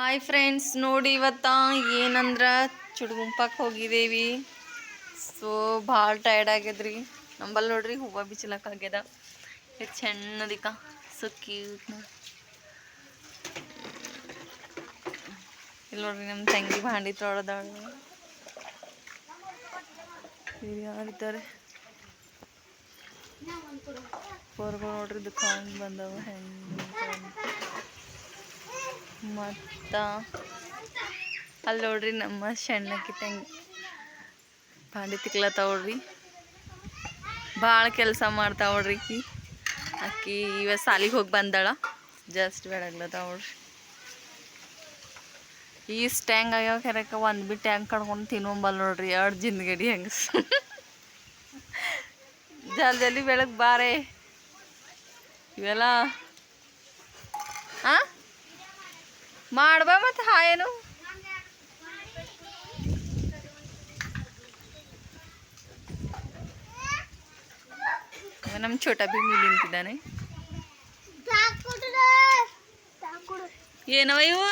Hi friends, ನೋಡಿ ಇವತ್ತ ಏನಂದ್ರೆ ಚುಡುಗುಂಪಕ್ಕೆ ಹೋಗಿದ್ದೇವಿ. ಸೊ ಭಾಳ ಟಯರ್ಡ್ ಆಗ್ಯದ್ರಿ. ನಂಬಲ್ಲಿ ನೋಡ್ರಿ ಹೂವು ಬಿಚ್ಚಲಕ್ಕಾಗ್ಯದ. ಇದು ಚೆನ್ನದಿಕ್ಕ ಸೊ ಕ್ಯೂಟ್ ನೋಡಿ. ಇಲ್ಲಿ ನೋಡ್ರಿ ನಮ್ಮ ತಂಗಿ ಭಾಂಡಿ ತೊಳೆದಾಳ. ಯಾರಿದ್ದಾರೆ ಹೊರಗೆ ನೋಡ್ರಿ ದುಕಾನ್ ಬಂದವ ಹೆಂಗೆ. ಮತ್ತು ಅಲ್ಲಿ ನೋಡ್ರಿ ನಮ್ಮ ಸಣ್ಣಕ್ಕಿ ತಂಗಿ ಭಾಂಡಿ ತಿಕ್ಲತ್ತಾವ್ರಿ. ಭಾಳ ಕೆಲಸ ಮಾಡ್ತಾವ್ರಿ ಆಕಿ ಇವತ್ತು ಸಾಲಿಗೆ ಹೋಗಿ ಬಂದಾಳ. ಜಸ್ಟ್ ಬೆಳಗ್ಲತ್ತಾವ್ರಿ. ಈಸ್ ಟ್ಯಾಂಗ್ ಆಗ್ಯಾವ ಕೆರೆಕ ಒಂದು ಬಿ ಟ್ಯಾಂಗ್ ಕಡ್ಕೊಂಡು ತಿನ್ನೊಂಬಲ್ ನೋಡ್ರಿ. ಎರಡು ಜಿಂದಗಡಿ ಹೆಂಗೆ ಜಲ್ದಿ ಬೆಳಗ್ಗೆ ಬಾರೆ ಇವೆಲ್ಲ ಮಾಡ್ಬಾ. ಮತ್ತು ಹಾಯೇನು ನಮ್ಮ ಛೋಟಾ ಭೀ ಮೀ ನಿಂತಿದ್ದಾನೆ. ಏನವ ಇವು